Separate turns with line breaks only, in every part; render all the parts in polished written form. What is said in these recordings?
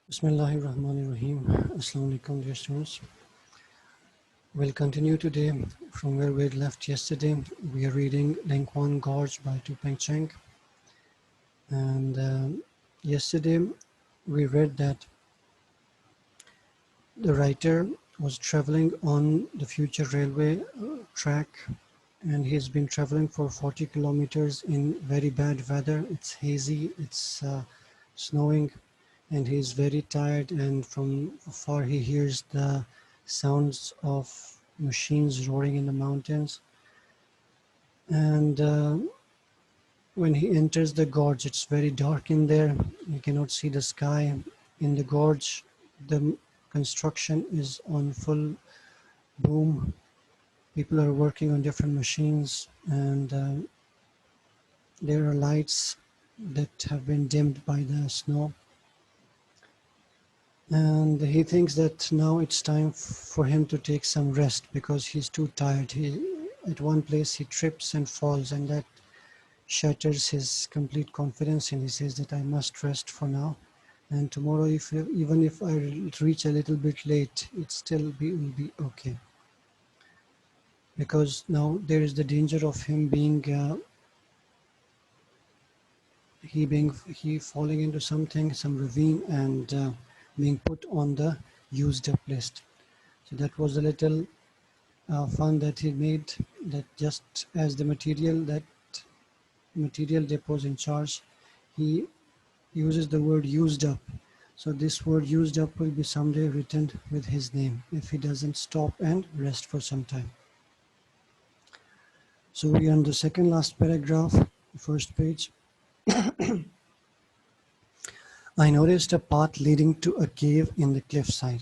Bismillahir Rahmanir Rahim. Assalamu alaikum, dear students. We'll continue today from where we had left yesterday. We are reading Lengquan Gorge by Tu Peng Cheng. And yesterday we read that the writer was traveling on the future railway track, and he's been traveling for 40 kilometers in very bad weather. It's hazy, it's snowing, and he's very tired, and from afar he hears the sounds of machines roaring in the mountains. And when he enters the gorge, it's very dark in there. You cannot see the sky. In the gorge, the construction is on full boom. People are working on different machines, and there are lights that have been dimmed by the snow. And he thinks that now it's time for him to take some rest because he's too tired. At one place he trips and falls, and that shatters his complete confidence, and he says that I must rest for now, and tomorrow, even if I reach a little bit late, it will be okay, because now there is the danger of him he falling into some ravine, and being put on the used up list. So that was a little fun that he made, that just as the material depot in charge, he uses the word used up. So this word used up will be someday written with his name if he doesn't stop and rest for some time. So we are on the second last paragraph, first page. I noticed a path leading to a cave in the cliffside.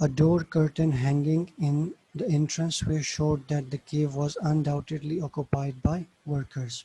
A door curtain hanging in the entranceway showed that the cave was undoubtedly occupied by workers.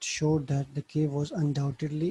showed that the cave was undoubtedly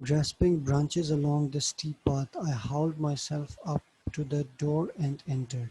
Grasping branches along the steep path, I hauled myself up to the door and entered.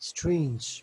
Strange,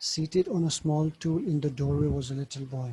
Seated on a small stool in the doorway was a little boy.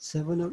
7 or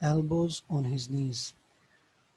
Elbows on his knees,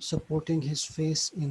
Supporting his face in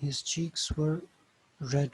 His cheeks were red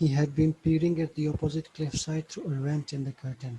He had been peering at the opposite cliffside through a rent in the curtain.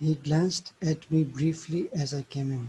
He glanced at me briefly as I came in.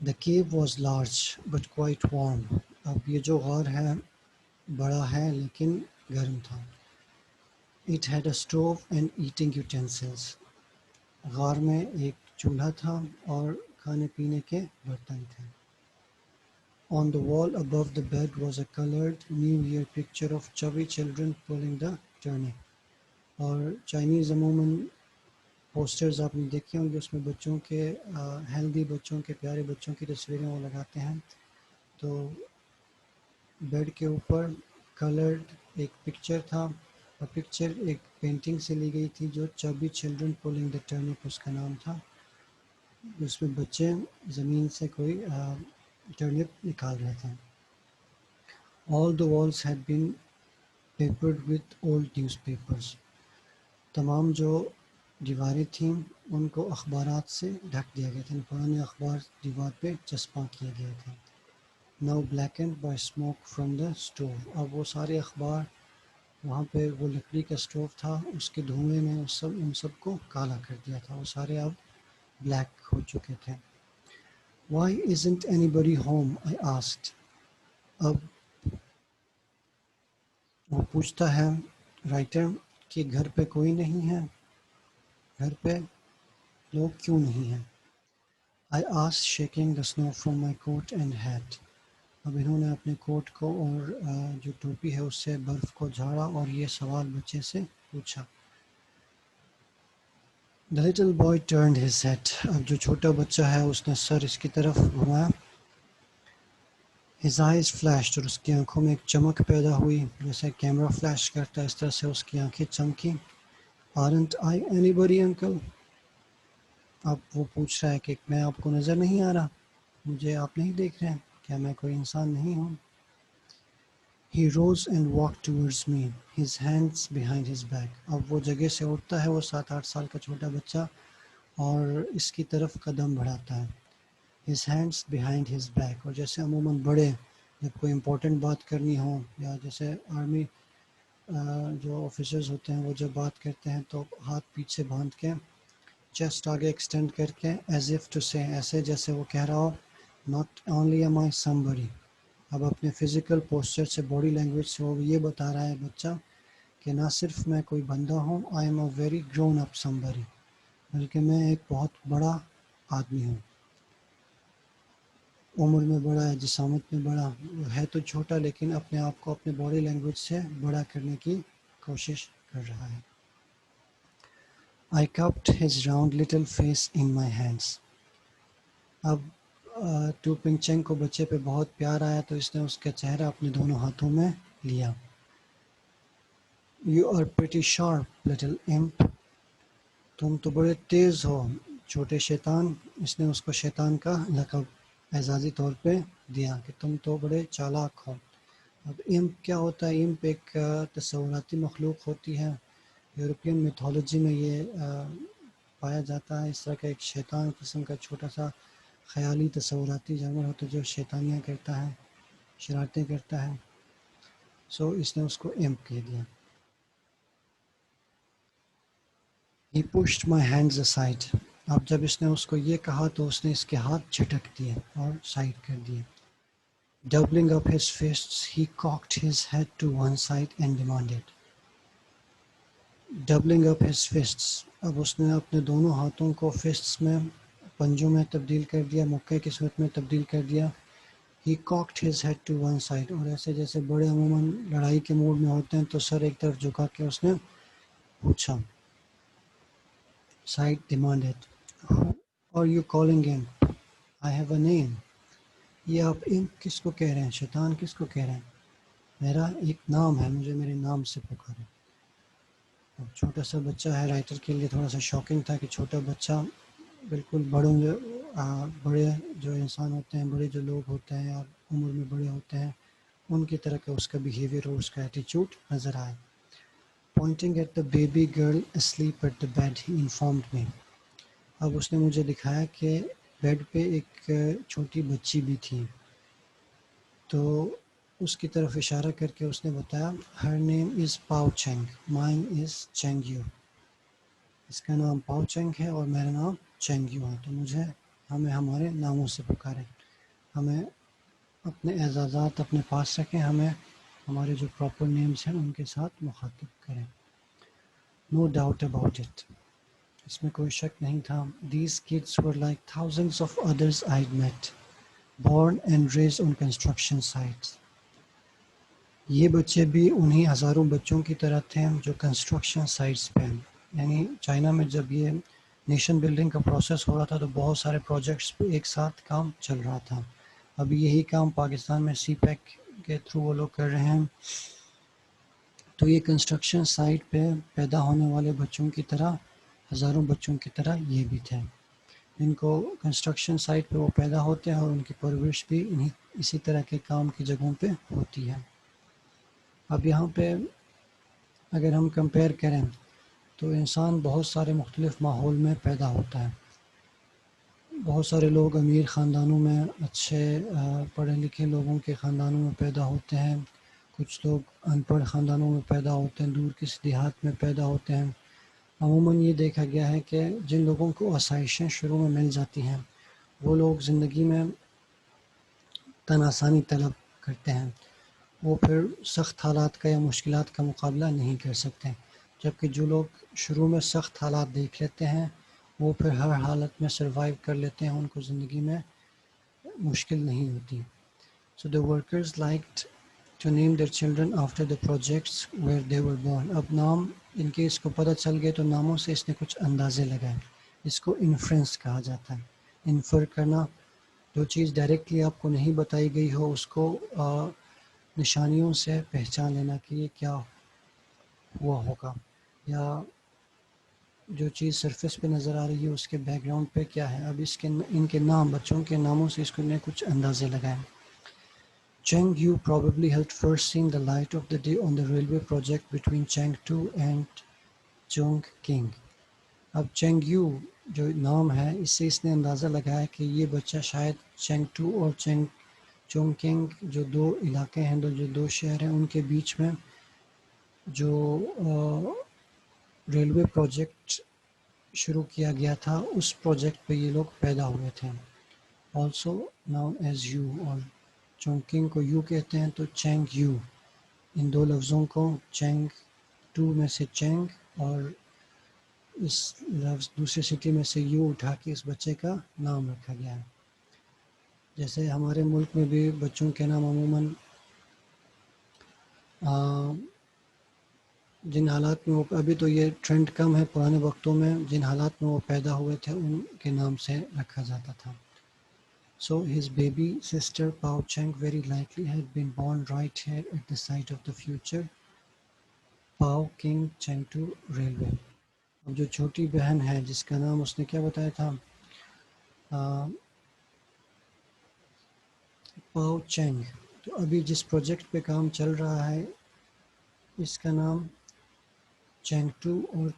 The cave was large but quite warm. اب یہ جو غار ہے بڑا ہے لیکن گرم تھا. It had a stove and eating utensils. غار میں ایک چولہا تھا اور کھانے پینے کے برتن تھے. On the wall above the bed was a colored New Year picture of chubby children pulling the turnip. اور چائنیز عموماً پوسٹرز آپ نے دیکھے ہوں گے، اس میں بچوں کے ہیلدی بچوں کے پیارے بچوں کی تصویریں وہ لگاتے ہیں. تو بیڈ کے اوپر کلرڈ ایک پکچر تھا، اور پکچر ایک پینٹنگ سے لی گئی تھی جو چبی چلڈرن پولنگ دا ٹرنپ اس کا نام تھا. اس میں بچے زمین سے کوئی ٹرنپ نکال رہے تھے. All the walls had been papered with old newspapers. تمام جو دیواریں تھیں ان کو اخبارات سے ڈھک دیا گیا تھا، پرانے اخبار دیوار پہ چسپاں کیے گئے تھے. Now blackened by smoke from the stove. اب وہ سارے اخبار وہاں پہ وہ لکڑی کا اسٹوو تھا، اس کے دھوئیں نے ان سب کو کالا کر دیا تھا، وہ سارے اب بلیک ہو چکے تھے. Why isn't anybody home? I asked. اب وہ پوچھتا ہے رائٹر کہ گھر پہ کوئی نہیں ہے، گھر پہ لوگ کیوں نہیں ہیں. I asked shaking the snow from my coat and hat. اب انہوں نے اپنے کوٹ کو اور جو ٹوپی ہے اس سے برف کو جھاڑا اور یہ سوال بچے سے پوچھا. The little boy turned his head. اب جو چھوٹا بچہ ہے اس نے سر اس کی طرف گھمایا. His eyes flashed. اور اس کی آنکھوں میں ایک چمک پیدا ہوئی، جیسے کیمرہ فلیش کرتا ہے اس طرح سے اس کی آنکھیں چمکی. Aren't I anybody, uncle? اب وہ پوچھ رہا ہے کہ میں آپ کو نظر نہیں آ رہا، مجھے آپ نہیں دیکھ رہے ہیں، کیا میں کوئی انسان نہیں ہوں؟ He rose and walked towards me, his hands behind his back. اب وہ جگہ سے اٹھتا ہے، وہ 7-8 سال کا چھوٹا بچہ، اور اس کی طرف قدم بڑھاتا ہے. His hands behind his back. اور جیسے عموماً بڑے جب کوئی امپورٹنٹ بات کرنی ہو، یا جیسے آرمی جو آفیسرز ہوتے ہیں وہ جب بات کرتے ہیں تو ہاتھ پیچھے باندھ کے چیسٹ آگے ایکسٹینڈ کر کے as if to say، ایسے جیسے وہ کہہ رہا ہو not only am I somebody. اب اپنے فزیکل پوسچر سے، باڈی لینگویج سے وہ یہ بتا رہا ہے بچہ کہ نہ صرف میں کوئی بندہ ہوں، I am a very grown up somebody، بلکہ میں ایک بہت بڑا آدمی ہوں. عمر میں بڑا ہے، جسامت میں بڑا ہے، تو چھوٹا لیکن اپنے آپ کو اپنے باڈی لینگویج سے بڑا کرنے کی کوشش کر رہا ہے. I cupped his round little face in my hands. اب ٹو پنگ چینگ کو بچے پہ بہت پیار آیا تو اس نے اس کا چہرہ اپنے دونوں ہاتھوں میں لیا. You are pretty sharp, little imp. تم تو بڑے تیز ہو چھوٹے شیطان. اس نے اس کو شیطان کا لقب اعزازی طور پہ دیا کہ تم تو بڑے چالاک ہو. اب امپ کیا ہوتا ہے؟ امپ ایک تصوراتی مخلوق ہوتی ہے. یورپین میتھولوجی میں یہ پایا جاتا ہے، اس طرح کا ایک شیطان قسم کا چھوٹا سا خیالی تصوراتی جانور ہوتا ہے جو شیطانیاں کرتا ہے، شرارتیں کرتا ہے. سو اس نے اس کو امپ کہہ دیا. He pushed my hands aside. اب جب اس نے اس کو یہ کہا تو اس نے اس کے ہاتھ جھٹک دیے اور سائڈ کر دیے. Doubling up his fists, he cocked his head to one side and demanded. Doubling up his fists. اب اس نے اپنے دونوں ہاتھوں کو فسٹس میں، پنجوں میں تبدیل کر دیا، مکے کی صورت میں تبدیل کر دیا. He cocked his head to one side. اور ایسے جیسے بڑے عموماً لڑائی کے موڈ میں ہوتے ہیں تو سر ایک طرف جھکا کے اس نے پوچھا. Side demanded. Who are you calling imp? I have a name. یہ آپ امپ کس کو کہہ رہے ہیں؟ شیطان کس کو کہہ رہے ہیں؟ میرا ایک نام ہے، مجھے میرے نام سے پکاریں. اب چھوٹا سا بچہ ہے، رائٹر کے لیے تھوڑا سا شاکنگ تھا کہ چھوٹا بچہ بالکل بڑے جو انسان ہوتے ہیں، بڑے جو لوگ ہوتے ہیں اور عمر میں بڑے ہوتے ہیں ان کی طرح کا اس کا بیہیویئر اور اس کا ایٹیچیوڈ نظر آئے. Pointing at the baby girl asleep at the bed, he informed me. اب اس نے مجھے دکھایا کہ بیڈ پہ ایک چھوٹی بچی بھی تھی، تو اس کی طرف اشارہ کر کے اس نے بتایا her name is Pao Cheng, mine is Cheng Yu. اس کا نام پاؤ چنگ ہے اور میرا نام چینگ یو ہے. تو مجھے ہمیں ہمارے ناموں سے پکاریں، ہمیں اپنے اعزازات اپنے پاس رکھیں، ہمیں ہمارے جو پراپر نیمز ہیں ان کے ساتھ مخاطب کریں. نو ڈاؤٹ اباؤٹ اٹ، اس میں کوئی شک نہیں تھا. These kids were like thousands of others I met, born and raised on construction sites. یہ بچے بھی انہی ہزاروں بچوں کی طرح تھے جو کنسٹرکشن سائٹس پہ ہیں. یعنی چائنا میں جب یہ نیشن بلڈنگ کا پروسیس ہو رہا تھا تو بہت سارے پروجیکٹس پہ ایک ساتھ کام چل رہا تھا. ابھی یہی کام پاکستان میں سی پیک کے تھرو وہ لوگ کر رہے ہیں. تو یہ کنسٹرکشن سائٹ پہ پیدا ہونے والے بچوں کی طرح، ہزاروں بچوں کی طرح یہ بھی تھے. ان کو کنسٹرکشن سائٹ پہ وہ پیدا ہوتے ہیں اور ان کی پرورش بھی اسی طرح کے کام کی جگہوں پہ ہوتی ہے. اب یہاں پہ اگر ہم کمپیئر کریں تو انسان بہت سارے مختلف ماحول میں پیدا ہوتا ہے. بہت سارے لوگ امیر خاندانوں میں، اچھے پڑھے لکھے لوگوں کے خاندانوں میں پیدا ہوتے ہیں. کچھ لوگ ان پڑھ خاندانوں میں پیدا ہوتے ہیں، دور کسی دیہات میں پیدا ہوتے ہیں. عموماً یہ دیکھا گیا ہے کہ جن لوگوں کو آسائشیں شروع میں مل جاتی ہیں وہ لوگ زندگی میں تن آسانی طلب کرتے ہیں، وہ پھر سخت حالات کا یا مشکلات کا مقابلہ نہیں کر سکتے. جبکہ جو لوگ شروع میں سخت حالات دیکھ لیتے ہیں وہ پھر ہر حالت میں سروائیو کر لیتے ہیں، ان کو زندگی میں مشکل نہیں ہوتی. So the workers liked to name their children after the projects where they were born. اب نام ان کے اس کو پتہ چل گئے تو ناموں سے اس نے کچھ اندازے لگائے. اس کو انفرنس کہا جاتا ہے. انفر کرنا، جو چیز ڈائریکٹلی آپ کو نہیں بتائی گئی ہو اس کو نشانیوں سے پہچان لینا کہ یہ کیا ہوا ہوگا، یا جو چیز سرفیس پہ نظر آ رہی ہے اس کے بیک گراؤنڈ پہ کیا ہے. اب ان کے نام، بچوں کے ناموں سے اس کو نے کچھ اندازے لگائے. Chengdu probably helped first seeing the light of the day on the railway project between Chengdu and Chongqing. اب چینگیو جو نام ہے اس سے اس نے اندازہ لگایا کہ یہ بچہ شاید چینگٹو اور چونگکنگ جو دو علاقے ہیں، جو دو شہر ہیں، ان کے بیچ میں جو ریلوے پروجیکٹ شروع کیا گیا تھا اس پروجیکٹ پہ یہ لوگ پیدا ہوئے تھے. آلسو ناؤن ایز یو، اور چونگکنگ کو یو کہتے ہیں تو چینگ یو. ان دو لفظوں کو چینگ ٹو میں سے چینگ اور اس لفظ دوسرے سٹی میں سے یو اٹھا کے اس بچے کا نام رکھا گیا ہے. جیسے ہمارے ملک میں بھی بچوں کے نام عموماً جن حالات میں وہ، ابھی تو یہ ٹرینڈ کم ہے، پرانے وقتوں میں جن حالات میں وہ پیدا ہوئے تھے ان کے نام سے رکھا جاتا تھا. So his baby sister Pao Cheng very likely had been born right here at the site of the future Pao King Chengdu Railway. اب جو چھوٹی بہن ہے جس کا نام اس نے کیا بتایا تھا، پاؤ چینگ، تو ابھی جس پروجیکٹ پہ کام چل رہا ہے اس کا نام چینگٹو اور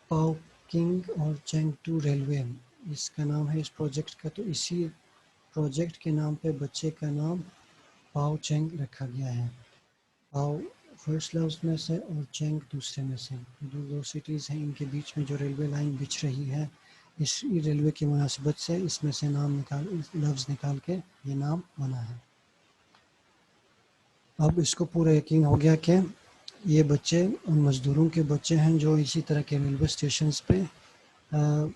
پاؤ کنگ اور چینگٹو ریلوے، اس کا نام ہے اس پروجیکٹ کا. تو اسی پروجیکٹ کے نام پہ بچے کا نام پاؤ چینگ رکھا گیا ہے. پاؤ فرسٹ لفظ میں سے اور چینگ دوسرے میں سے. دو سٹیز ہیں، ان کے بیچ میں جو ریلوے لائن بچھ رہی ہے، اس ریلوے کی مناسبت سے اس میں سے لفظ نکال کے یہ نام بنا ہے. اب اس کو پورا یقین ہو گیا کہ یہ بچے ان مزدوروں کے بچے ہیں جو اسی طرح کے ریلوے اسٹیشنز پہ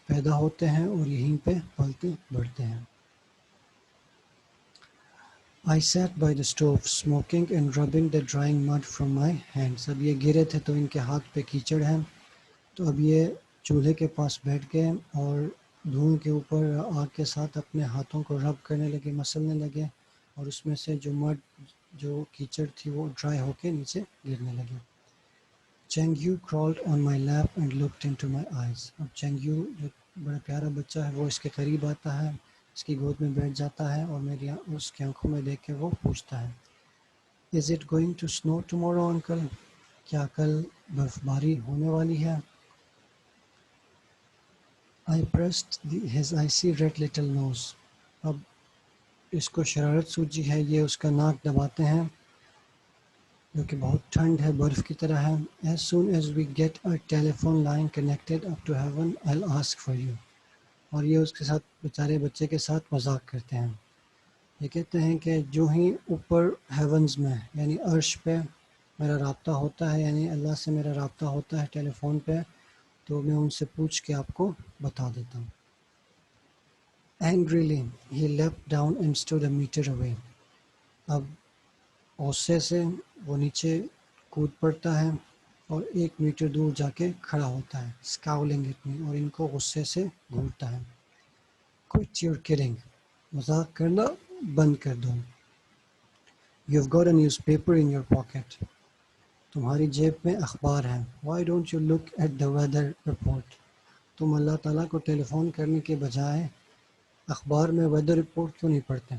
پیدا ہوتے ہیں اور یہیں پہ پلتے بڑھتے ہیں. I sat by the stove smoking and rubbing the drying mud from my hands. اب یہ گرے تھے تو ان کے ہاتھ پہ کیچڑ ہیں، تو اب یہ چولہے کے پاس بیٹھ گئے اور دھوئیں کے اوپر آگ کے ساتھ اپنے ہاتھوں کو رب کرنے لگے، مسلنے لگے، اور اس میں سے جو کیچڑ تھی وہ ڈرائی ہو کے نیچے گرنے لگے. چینگیو crawled on my lap and looked into my eyes. اب چینگیو جو بڑا پیارا بچہ ہے وہ اس کے قریب آتا ہے، اس کی گود میں بیٹھ جاتا ہے اور میری اس کی آنکھوں میں دیکھ کے وہ پوچھتا ہے Is it going to snow tomorrow, uncle? کیا کل برف باری ہونے والی ہے؟ I pressed his icy red little nose. اب اس کو شرارت سوجی ہے، یہ اس کا ناک دباتے ہیں جو کہ بہت ٹھنڈ ہے، برف کی طرح ہے. As soon as we get our telephone line connected up to heaven, I'll ask for you. اور یہ اس کے ساتھ بیچارے بچے کے ساتھ مذاق کرتے ہیں. یہ کہتے ہیں کہ جو ہی اوپر ہیونز میں یعنی عرش پہ میرا رابطہ ہوتا ہے، یعنی اللہ سے میرا رابطہ ہوتا ہے ٹیلی فون پہ، تو میں ان سے پوچھ کے آپ کو بتا دیتا ہوں. Angrily, he leapt down and stood a meter away. اب غصے سے وہ نیچے کود پڑتا ہے اور 1 میٹر دور جا کے کھڑا ہوتا ہے. Scowling at me، اور ان کو غصے سے گھورتا ہے. Quit your kidding، مذاق کرنا بند کر دو. You've got a newspaper in your pocket، تمہاری جیب میں اخبار ہے. Why don't you look at the weather report، تم اللہ تعالیٰ کو ٹیلی فون کرنے کے بجائے اخبار میں ویدر رپورٹ کیوں نہیں پڑھتے؟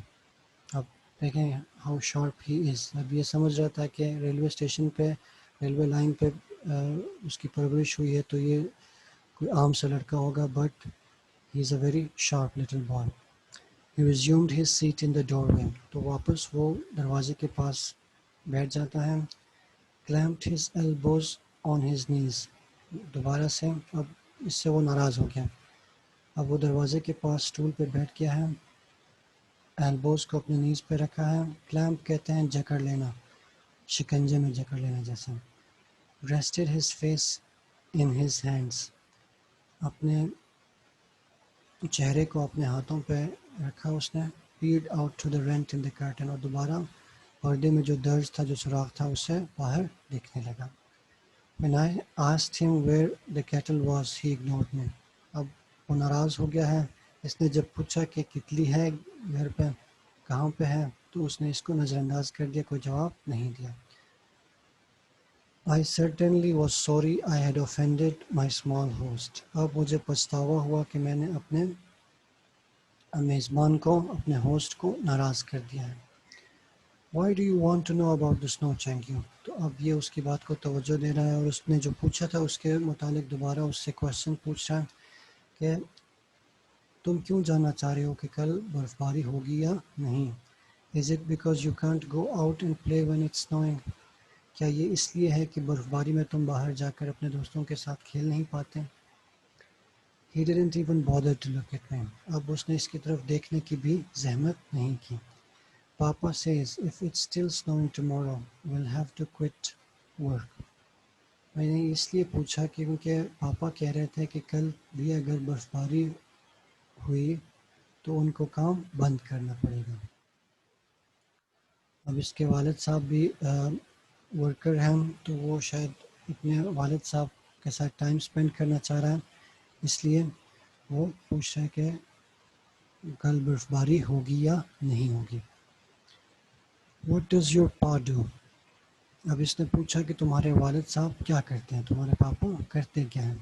اب دیکھیں ہاؤ شارپ ہی از. اب یہ سمجھ رہا تھا کہ ریلوے اسٹیشن پہ، ریلوے لائن پہ اس کی پرورش ہوئی ہے تو یہ کوئی عام سا لڑکا ہوگا، but he is a very sharp little boy. He resumed his seat in the doorway، تو واپس وہ دروازے کے پاس بیٹھ جاتا ہے. Clamped his elbows on his knees، دوبارہ سے اب اس سے وہ ناراض ہو گیا. اب وہ دروازے کے پاس سٹول پہ بیٹھ گیا ہے، ایلبوز کو اپنے نیز پہ رکھا ہے. کلیمپ کہتے ہیں جکڑ لینا، شکنجے میں جکڑ لینا جیسا. Rested his face in his hands، اپنے چہرے کو اپنے ہاتھوں پہ رکھا اس نے. Peered out to the rent in the curtain، اور دوبارہ پردے میں جو درج تھا، جو سوراخ تھا، اس سے باہر دیکھنے لگا. When I asked him where the kettle was, he ignored me، اب وہ ناراض ہو گیا ہے. اس نے جب پوچھا کہ کتلی ہے گھر پہ، کہاں پہ ہے، تو اس نے اس کو نظر انداز کر دیا، کوئی جواب نہیں دیا. I certainly was sorry I had offended my small host، اب مجھے پچھتاوا ہوا کہ میں نے اپنے میزبان کو، اپنے ہوسٹ کو ناراض کر دیا ہے. Why do you want to know about the snow Changyu، تو اب یہ اس کی بات کو توجہ دے رہا ہے اور اس نے جو پوچھا تھا اس کے متعلق دوبارہ اس سے کوشچن پوچھ رہا ہے کہ تم کیوں جاننا چاہ رہے ہو کہ کل برف باری ہوگی یا نہیں. Is it because you can't go out and play when it's snowing، کیا یہ اس لیے ہے کہ برف باری میں تم باہر جا کر اپنے دوستوں کے ساتھ کھیل نہیں پاتے؟ He didn't even bother to look at me، اب اس نے اس کی طرف دیکھنے کی بھی زحمت نہیں کی. Papa says if it's still snowing tomorrow we'll have to quit work، میں نے اس لیے پوچھا کیونکہ پاپا کہہ رہے تھے کہ کل بھی اگر برف باری ہوئی تو ان کو کام بند کرنا پڑے گا. اب اس کے والد صاحب بھی ورکر ہیں، تو وہ شاید اپنے والد صاحب کے ساتھ ٹائم سپینڈ کرنا چاہ رہا ہے، اس لیے وہ پوچھ رہا ہے کہ کل برف باری ہوگی یا نہیں ہوگی. What does your pa do، اب اس نے پوچھا کہ تمہارے والد صاحب کیا کرتے ہیں، تمہارے پاپا کرتے کیا ہیں.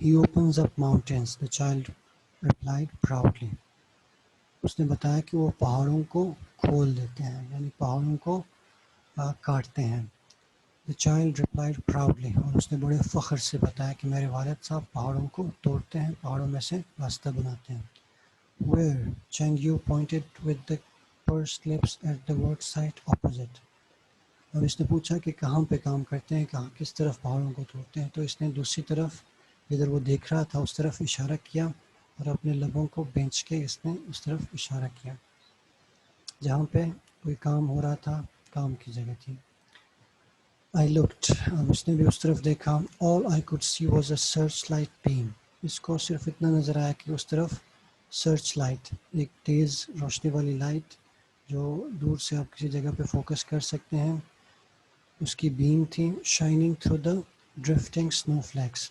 He opens up mountains، the child replied proudly، اس نے بتایا کہ وہ پہاڑوں کو کھول دیتے ہیں، یعنی پہاڑوں کو کاٹتے ہیں. The child replied proudly، اور اس نے بڑے فخر سے بتایا کہ میرے والد صاحب پہاڑوں کو توڑتے ہیں، پہاڑوں میں سے راستہ بناتے ہیں. Where، Changyu pointed with the pursed lips at the work site opposite، اور اس نے پوچھا کہ کہاں پہ کام کرتے ہیں، کہاں کس طرف پہاڑوں کو توڑتے ہیں، تو اس نے دوسری طرف جدھر وہ دیکھ رہا تھا اس طرف اشارہ کیا اور اپنے لبوں کو بینچ کے اس نے اس طرف اشارہ کیا جہاں پہ کوئی کام ہو رہا تھا، کام کی جگہ تھی. I looked، اب اس نے بھی اس طرف دیکھا. All I could see was a searchlight beam، اس کو صرف اتنا نظر آیا کہ اس طرف سرچ لائٹ، ایک تیز روشنی والی لائٹ جو دور سے آپ کسی جگہ پہ فوکس کر سکتے ہیں، اس کی بیم تھی. شائننگ تھرو دا ڈرفٹنگ سنو فلیکس،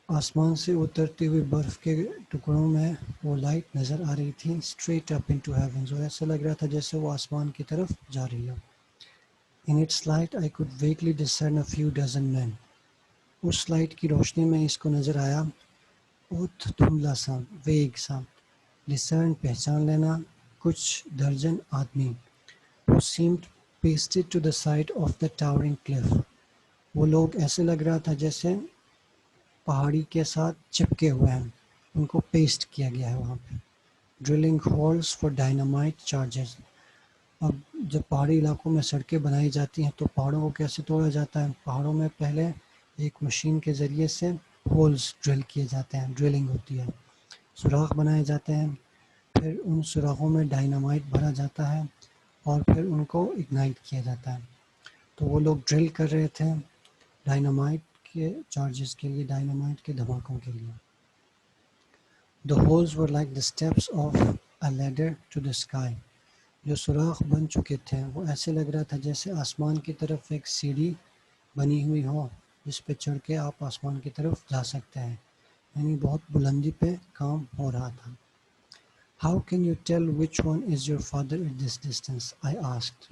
آسمان سے اترتی ہوئی برف کے ٹکڑوں میں وہ لائٹ نظر آ رہی تھی. اسٹریٹ اپ انٹو ہیونز، اور ایسا لگ رہا تھا جیسے وہ آسمان کی طرف جا رہی ہو. In its light I could vaguely discern a few dozen men، اس لائٹ کی روشنی میں اس کو نظر آیا بہت دھندلا سا، ویگ سا. discern پہچان لینا، کچھ درجن آدمی. who seemed pasted to the side of the towering cliff، وہ لوگ ایسے لگ رہا تھا جیسے پہاڑی کے ساتھ چپکے ہوئے ہیں، ان کو پیسٹ کیا گیا ہے وہاں پہ. drilling holes for dynamite charges، اب جب پہاڑی علاقوں میں سڑکیں بنائی جاتی ہیں تو پہاڑوں کو کیسے توڑا جاتا ہے؟ پہاڑوں میں پہلے ایک مشین کے ذریعے سے ہولز ڈرل کیے جاتے ہیں، ڈرلنگ ہوتی ہے، سوراخ بنائے جاتے ہیں، پھر ان سوراخوں میں ڈائنامائٹ بھرا جاتا ہے اور پھر ان کو اگنائٹ کیا جاتا ہے۔ تو وہ لوگ ڈرل کر رہے تھے ڈائنامائٹ کے چارجز کے لیے، ڈائنامائٹ کے دھماکوں کے لیے۔ The holes were like the steps of a ladder to the sky. جو سوراخ بن چکے تھے وہ ایسے لگ رہا تھا جیسے آسمان کی طرف ایک سیڑھی بنی ہوئی ہو جس پہ چڑھ کے آپ آسمان کی طرف جا سکتے ہیں، یعنی بہت بلندی پہ کام ہو رہا تھا۔ How can you tell which one is your father at this distance? I asked.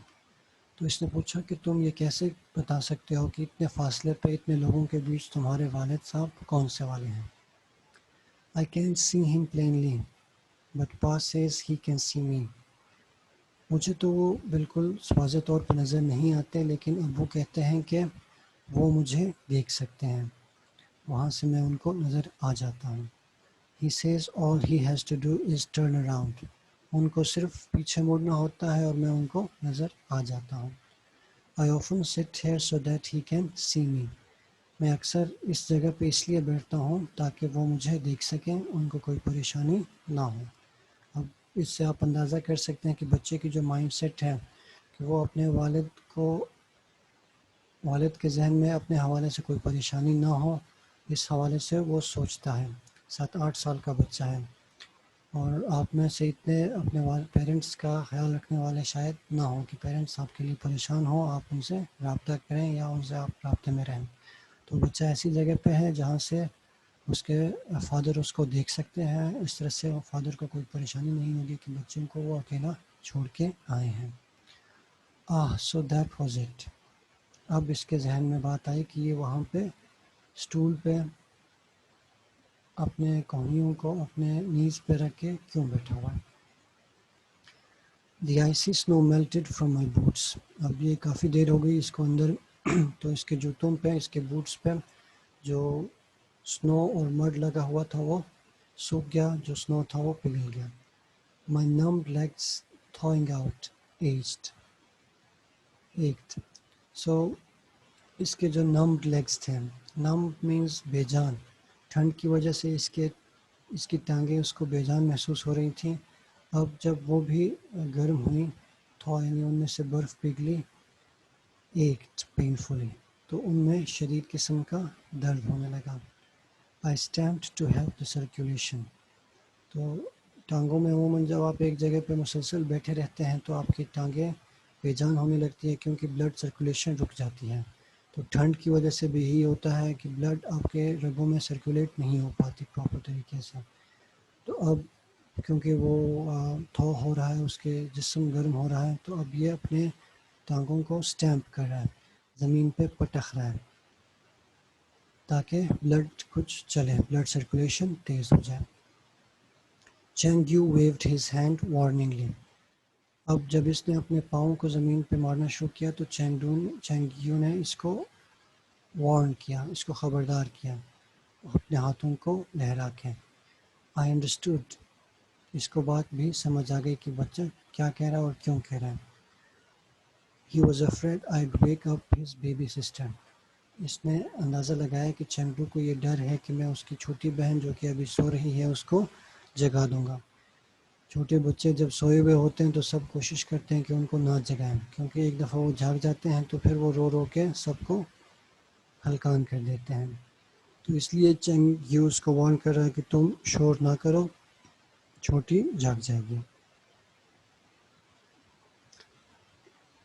تو اس نے پوچھا کہ تم یہ کیسے بتا سکتے ہو کہ اتنے فاصلے پہ اتنے لوگوں کے بیچ تمہارے والد صاحب کون سے والے ہیں؟ I can't see him plainly, but Pa says he can see me. مجھے تو وہ بالکل واضح طور پہ نظر نہیں آتے، لیکن ابو کہتے ہیں کہ وہ مجھے دیکھ سکتے ہیں، وہاں سے میں ان کو نظر آ جاتا ہوں۔ He says all he has to do is turn around. ان کو صرف پیچھے مڑنا ہوتا ہے اور میں ان کو نظر آ جاتا ہوں۔ I often sit here so that he can see me. میں اکثر اس جگہ پہ اس لیے بیٹھتا ہوں تاکہ وہ مجھے دیکھ سکیں، ان کو کوئی پریشانی نہ ہو۔ اب اس سے آپ اندازہ کر سکتے ہیں کہ بچے کی جو مائنڈ سیٹ ہے کہ وہ اپنے والد کے ذہن میں اپنے حوالے سے کوئی پریشانی نہ ہو، اس حوالے سے وہ سوچتا ہے۔ 7-8 سال کا بچہ ہے، اور آپ میں سے اتنے اپنے پیرنٹس کا خیال رکھنے والے شاید نہ ہوں کہ پیرنٹس آپ کے لیے پریشان ہوں، آپ ان سے رابطہ کریں یا ان سے آپ رابطے میں رہیں۔ تو بچہ ایسی جگہ پہ ہے جہاں سے اس کے فادر اس کو دیکھ سکتے ہیں، اس طرح سے فادر کو کوئی پریشانی نہیں ہوگی کہ بچوں کو وہ اکیلا چھوڑ کے آئے ہیں۔ So that was it. اب اس کے ذہن میں بات آئی کہ یہ وہاں پہ اسٹول پہ اپنے کوہنیوں کو اپنے نیز پہ رکھ کے کیوں بیٹھا ہوا ہے۔ The icy snow melted from my boots. اب یہ کافی دیر ہو گئی اس کو اندر، تو اس کے جوتوں پہ، اس کے بوٹس پہ جو سنو اور مڈ لگا ہوا تھا وہ سوکھ گیا، جو سنو تھا وہ پگھل گیا۔ My numbed legs thawing out, ached. So اس کے جو نمبڈ لیگس تھے، نمبڈ مینس بے جان، ٹھنڈ کی وجہ سے اس کی ٹانگیں اس کو بے جان محسوس ہو رہی تھیں۔ اب جب وہ بھی گرم ہوئیں، تھا یعنی ان میں سے برف پگھلی، ایکٹ پینفلی، تو ان میں شدید قسم کا درد ہونے لگا۔ I stamped to help the circulation. تو ٹانگوں میں عموماً جب آپ ایک جگہ پہ مسلسل بیٹھے رہتے ہیں تو آپ کی ٹانگیں بے جان ہونے لگتی ہیں کیونکہ بلڈ سرکولیشن رک جاتی ہے۔ تو ٹھنڈ کی وجہ سے بھی یہی ہوتا ہے کہ بلڈ آپ کے رگوں میں سرکولیٹ نہیں ہو پاتی پراپر طریقے سے۔ تو اب کیونکہ وہ تھو ہو رہا ہے، اس کے جسم گرم ہو رہا ہے، تو اب یہ اپنے ٹانگوں کو سٹیمپ کر رہا ہے، زمین پہ پٹخ رہا ہے تاکہ بلڈ کچھ چلے، بلڈ سرکولیشن تیز ہو جائے۔ چینگ you waved his hand warningly. اب جب اس نے اپنے پاؤں کو زمین پہ مارنا شروع کیا تو چینگ یو نے اس کو وارن کیا، اس کو خبردار کیا، اپنے ہاتھوں کو لہرا کے۔ I understood. اس کو بات بھی سمجھ آ گئی کہ بچہ کیا کہہ رہا ہے اور کیوں کہہ رہا ہے۔ He was afraid I'd wake up his baby sister. اس نے اندازہ لگایا کہ چینگڈو کو یہ ڈر ہے کہ میں اس کی چھوٹی بہن جو کہ ابھی سو رہی ہے اس کو جگا دوں گا۔ چھوٹے بچے جب سوئے ہوئے ہوتے ہیں تو سب کوشش کرتے ہیں کہ ان کو نہ جگائیں، کیونکہ ایک دفعہ وہ جاگ جاتے ہیں تو پھر وہ رو رو کے سب کو ہلکان کر دیتے ہیں۔ تو اس لیے چینگ یو اس کو وارن کر رہا ہے کہ تم شور نہ کرو، چھوٹی جاگ جائے گی۔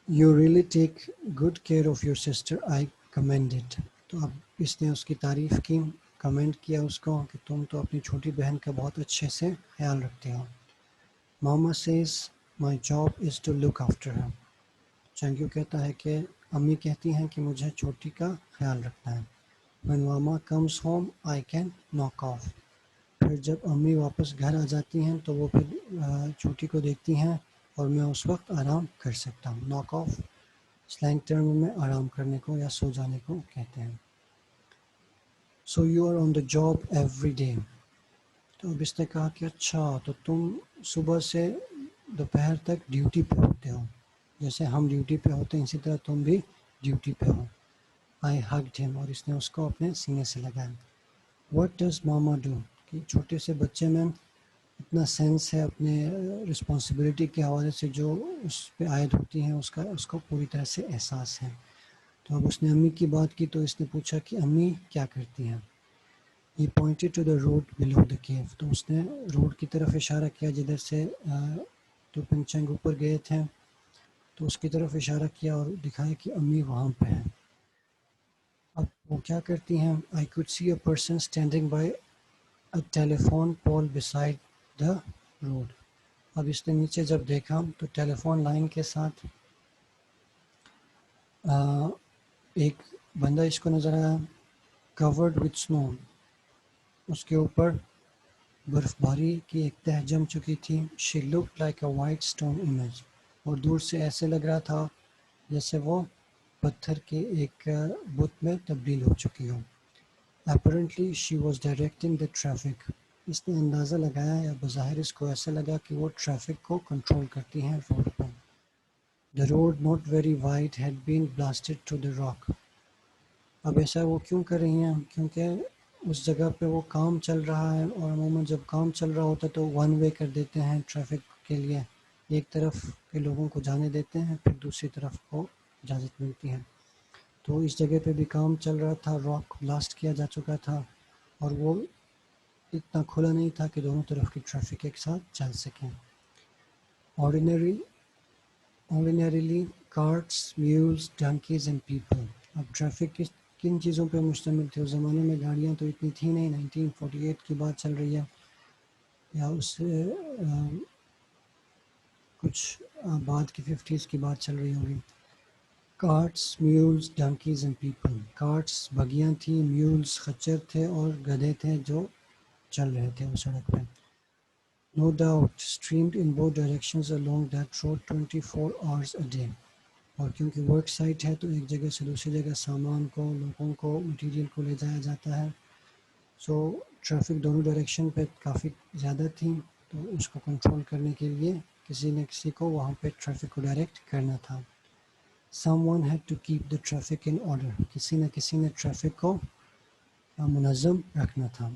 You really take good care of your sister, I commended. تو اب اس نے اس کی تعریف کی، کمنٹ کیا اس کو کہ تم تو اپنی چھوٹی بہن کا بہت اچھے سے خیال رکھتے ہو۔ Mama says my job is to look after her. چنگیو کہتا ہے کہ امی کہتی ہیں کہ مجھے چھوٹی کا خیال رکھنا ہے۔ When Mama comes home, I can knock off. پھر جب امی واپس گھر آ جاتی ہیں تو وہ پھر چھوٹی کو دیکھتی ہیں اور میں اس وقت آرام کر سکتا ہوں۔ ناک آف سلینگ ٹرم میں آرام کرنے کو یا سو جانے کو کہتے ہیں۔ So you are on the job every day. تو اب اس نے کہا کہ اچھا تو تم صبح سے دوپہر تک ڈیوٹی پہ ہوتے ہو۔ جیسے ہم ڈیوٹی پہ ہوتے ہیں اسی طرح تم بھی ڈیوٹی پہ ہو. I hugged him, اور اس نے اس کو اپنے سینے سے لگایا. What does mama do? کہ چھوٹے سے بچے میں اتنا سینس ہے اپنے رسپانسبلٹی کے حوالے سے جو اس پہ عائد ہوتی ہیں اس کو پوری طرح سے احساس ہے. تو اب اس نے امی کی بات کی تو اس نے پوچھا کہ امی کیا کرتی ہیں. He pointed to the road below the cave. تو اس نے روڈ کی طرف اشارہ کیا جدھر سے تو پنچنگ اوپر گئے تھے, تو اس کی طرف اشارہ کیا اور دکھایا کہ امی وہاں پہ ہیں. اب وہ کیا کرتی ہیں. I could see a person standing by a telephone pole beside the road. اب اس نے نیچے جب دیکھا تو ٹیلی فون لائن کے ساتھ ایک بندہ اس کو نظر آیا. covered with snow. اس کے اوپر برف باری کی ایک تہہ جم چکی تھی. she looked like a white stone image. اور دور سے ایسے لگ رہا تھا جیسے وہ پتھر کے ایک بت میں تبدیل ہو چکی ہو. apparently she was directing the traffic. اس نے اندازہ لگایا یا بظاہر اس کو ایسا لگا کہ وہ ٹریفک کو کنٹرول کرتی ہیں road per. the road not very wide had been blasted to the rock. اب ایسا وہ کیوں کر رہی ہیں, کیونکہ اس جگہ پہ وہ کام چل رہا ہے, اور عموماً جب کام چل رہا ہوتا ہے تو ون وے کر دیتے ہیں ٹریفک کے لیے, ایک طرف کے لوگوں کو جانے دیتے ہیں پھر دوسری طرف کو اجازت ملتی ہے. تو اس جگہ پہ بھی کام چل رہا تھا, راک بلاسٹ کیا جا چکا تھا اور وہ اتنا کھلا نہیں تھا کہ دونوں طرف کی ٹریفک ایک ساتھ چل سکیں. Ordinarily carts, mules, donkeys and people. اب ٹریفک کن چیزوں پہ مشتمل تھی. اس زمانے میں گاڑیاں تو اتنی تھیں نہیں, 1948 کی بات چل رہی ہے یا اس سے کچھ بعد کی 50s کی بات چل رہی ہوگی. Carts, mules, donkeys and people. Carts بگیاں تھیں, میولز خچر تھے اور گدھے تھے جو چل رہے تھے اس سڑک پہ. No doubt streamed in both directions along that road 24 hours a day. اور کیونکہ ورک سائٹ ہے تو ایک جگہ سے دوسری جگہ سامان کو, لوگوں کو, مٹیریل کو لے جایا جاتا ہے. سو ٹریفک دونوں ڈائریکشن پہ کافی زیادہ تھی, تو اس کو کنٹرول کرنے کے لیے کسی نہ کسی کو وہاں پہ ٹریفک کو ڈائریکٹ کرنا تھا. Someone had to keep the traffic in order. کسی نہ کسی نے ٹریفک کو منظم رکھنا تھا.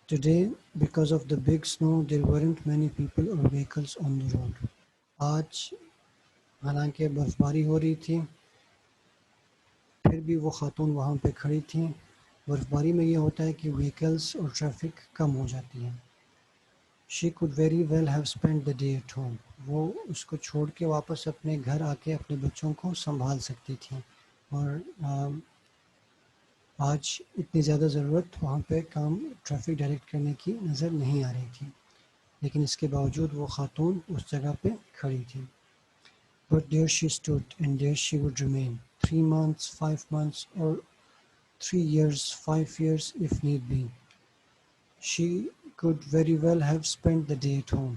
Today, because of the big snow, there weren't many people or vehicles on the road. آج حالانکہ برف باری ہو رہی تھی پھر بھی وہ خاتون وہاں پہ کھڑی تھیں. برف باری میں یہ ہوتا ہے کہ وہیکلس اور ٹریفک کم ہو جاتی ہے. She could very well have spent the day at home. وہ اس کو چھوڑ کے واپس اپنے گھر آ کے اپنے بچوں کو سنبھال سکتی تھیں, اور آج اتنی زیادہ ضرورت وہاں پہ کام ٹریفک ڈائریکٹ کرنے کی نظر نہیں آ رہی تھی, لیکن اس کے باوجود وہ خاتون اس جگہ پہ کھڑی تھی. But there she stood, and there she would remain. 3 months, 5 months, or 3 years, 5 years if need be. She could very well have spent the day at home.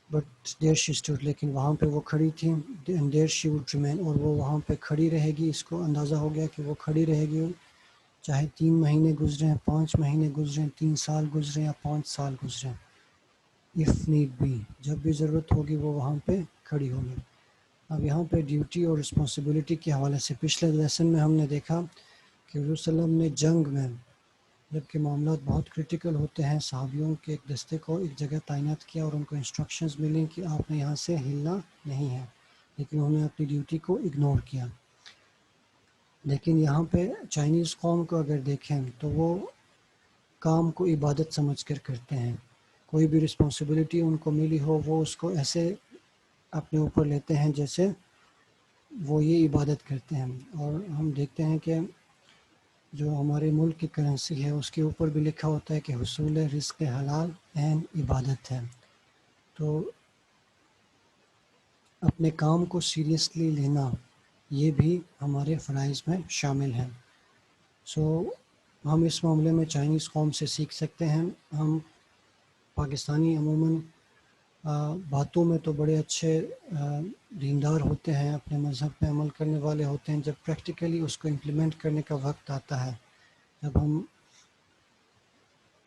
But there she stood. لیکن وہاں پہ وہ کھڑی تھی. And there she would remain. اور وہ وہاں پہ کھڑی رہے گی. اس کو اندازہ ہو گیا کہ وہ کھڑی رہے گی, چاہے 3 مہینے گزریں, 5 مہینے گزریں, 3 سال گزریں یا 5 سال گزریں. If need be. جب بھی ضرورت ہوگی وہ وہاں پہ کھڑی ہوگی. اب یہاں پہ ڈیوٹی اور رسپانسبلٹی کے حوالے سے پچھلے لیسن میں ہم نے دیکھا کہ حضور صلی اللہ علیہ وسلم نے جنگ میں جب کہ معاملات بہت کرٹیکل ہوتے ہیں, صحابیوں کے ایک دستے کو ایک جگہ تعینات کیا اور ان کو انسٹرکشنز ملیں کہ آپ نے یہاں سے ہلنا نہیں ہے, لیکن انہوں نے اپنی ڈیوٹی کو اگنور کیا. لیکن یہاں پہ چائنیز قوم کو اگر دیکھیں تو وہ کام کو عبادت سمجھ کر کرتے ہیں. کوئی بھی رسپانسبلٹی ان کو ملی ہو وہ اس کو ایسے اپنے اوپر لیتے ہیں جیسے وہ یہ عبادت کرتے ہیں. اور ہم دیکھتے ہیں کہ جو ہمارے ملک کی کرنسی ہے اس کے اوپر بھی لکھا ہوتا ہے کہ حصول رزق حلال عین عبادت ہے. تو اپنے کام کو سیریسلی لینا یہ بھی ہمارے فرائض میں شامل ہے. سو ہم اس معاملے میں چائنیز قوم سے سیکھ سکتے ہیں. ہم پاکستانی عموماً باتوں میں تو بڑے اچھے دیندار ہوتے ہیں, اپنے مذہب پہ عمل کرنے والے ہوتے ہیں, جب پریکٹیکلی اس کو امپلیمنٹ کرنے کا وقت آتا ہے, جب ہم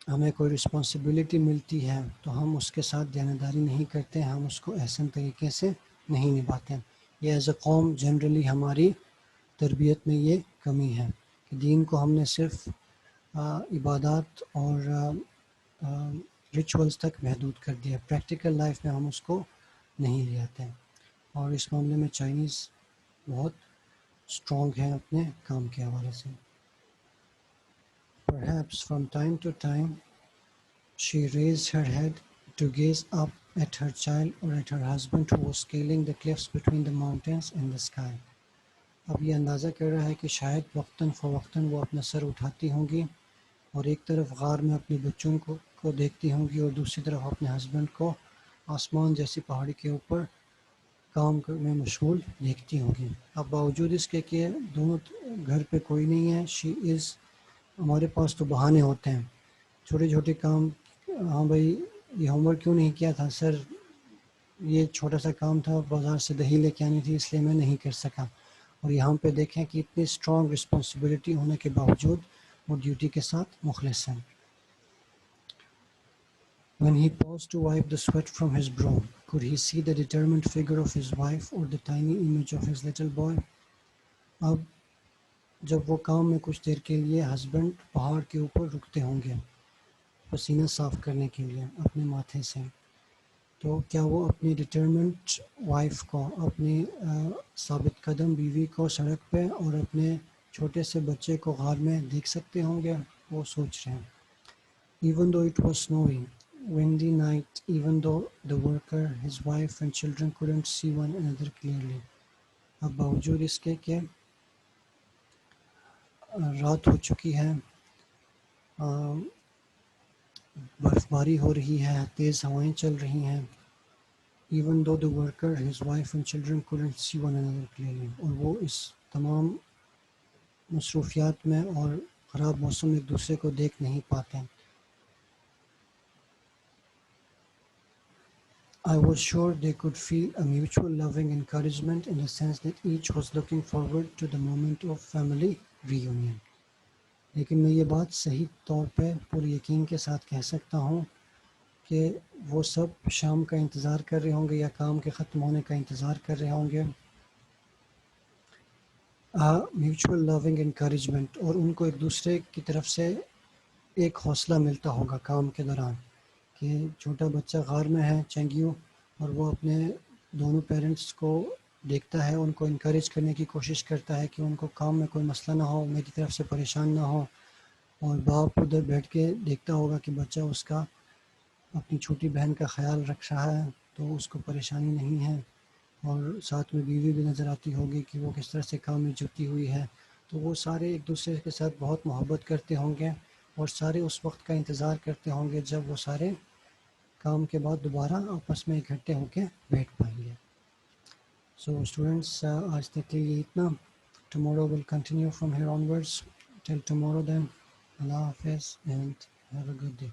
ہمیں کوئی رسپانسبلٹی ملتی ہے تو ہم اس کے ساتھ دیانتداری نہیں کرتے، ہم اس کو احسن طریقے سے نہیں نبھاتے. یہ ایز اے قوم جنرلی ہماری تربیت میں یہ کمی ہے کہ دین کو ہم نے صرف عبادات اور ریچولز تک محدود کر دیا. پریکٹیکل لائف میں ہم اس کو نہیں لے آتے ہیں، اور اس معاملے میں چائنیز بہت اسٹرانگ ہے اپنے کام کے حوالے سے. Perhaps from time to time she raised her head to gaze up at her child or at her husband who was scaling the cliffs between the mountains and the sky. اب یہ اندازہ کر رہا ہے کہ شاید وقتاً فوقتاً وہ اپنا سر اٹھاتی ہوں گی اور ایک طرف غار میں اپنے بچوں کو دیکھتی ہوں گی اور دوسری طرف اپنے ہسبینڈ کو آسمان جیسی پہاڑی کے اوپر کام میں مشغول دیکھتی ہوں گی. اب باوجود اس کے کہ دونوں گھر پہ کوئی نہیں ہے، ہمارے پاس تو بہانے ہوتے ہیں، چھوٹے چھوٹے کام. ہاں بھائی یہ ہوم ورک کیوں نہیں کیا تھا سر، یہ چھوٹا سا کام تھا، بازار سے دہی لے کے آنی تھی اس لیے میں نہیں کر سکا. اور یہاں پہ دیکھیں کہ اتنی اسٹرانگ رسپانسبلٹی ہونے کے باوجود وہ ڈیوٹی کے ساتھ مخلص ہیں. When he paused to wipe the sweat from his brow, could he see the determined figure of his wife or the tiny image of his little boy? اب جب وہ کام میں کچھ دیر کے لیے ہسبینڈ پہاڑ کے اوپر رکتے ہوں گے پسینہ صاف کرنے کے لیے اپنے ماتھے سے، تو کیا وہ اپنی ڈٹرمنٹ وائف کو، اپنی ثابت قدم بیوی کو سڑک پہ اور اپنے چھوٹے سے بچے کو غار میں دیکھ سکتے ہوں گے؟ وہ سوچ رہے ہیں. Even though it was snowy, windy night, even though the worker, his wife and children couldn't see one another clearly. اب باوجود اس کے کہ رات ہو چکی ہے، برف باری ہو رہی ہے، تیز ہوائیں چل رہی ہیں. Even though the worker, his wife and children couldn't see one another clearly. اور وہ اس تمام مصروفیات میں اور خراب موسم میں ایک دوسرے کو دیکھ نہیں پاتے. I was sure they could feel a mutual loving encouragement in the sense that each was looking forward to the moment of family reunion. لیکن میں یہ بات صحیح طور پہ پورے یقین کے ساتھ کہہ سکتا ہوں کہ وہ سب شام کا انتظار کر رہے ہوں گے یا کام کے ختم ہونے کا انتظار کر رہے ہوں گے. میوچول لونگ انکریجمنٹ، اور ان کو ایک دوسرے کی طرف سے ایک حوصلہ ملتا ہوگا کام کے دوران کہ چھوٹا بچہ غار میں ہے چنگیو اور وہ اپنے دونوں پیرنٹس کو دیکھتا ہے، ان کو انکریج کرنے کی کوشش کرتا ہے کہ ان کو کام میں کوئی مسئلہ نہ ہو، میری طرف سے پریشان نہ ہو. اور باپ ادھر بیٹھ کے دیکھتا ہوگا کہ بچہ اس کا اپنی چھوٹی بہن کا خیال رکھ رہا ہے تو اس کو پریشانی نہیں ہے. اور ساتھ میں بیوی بھی نظر آتی ہوگی کہ وہ کس طرح سے کام میں جھکی ہوئی ہے. تو وہ سارے ایک دوسرے کے ساتھ بہت محبت کرتے ہوں گے اور سارے اس وقت کا انتظار کرتے ہوں گے جب وہ سارے کام کے بعد دوبارہ آپس میں اکٹھے ہو کے بیٹھ پائیں گے. سو اسٹوڈنٹس آج تک کے لیے اتنا. Tomorrow will continue from here on words. Till tomorrow then. Allah حافظ and have a good day.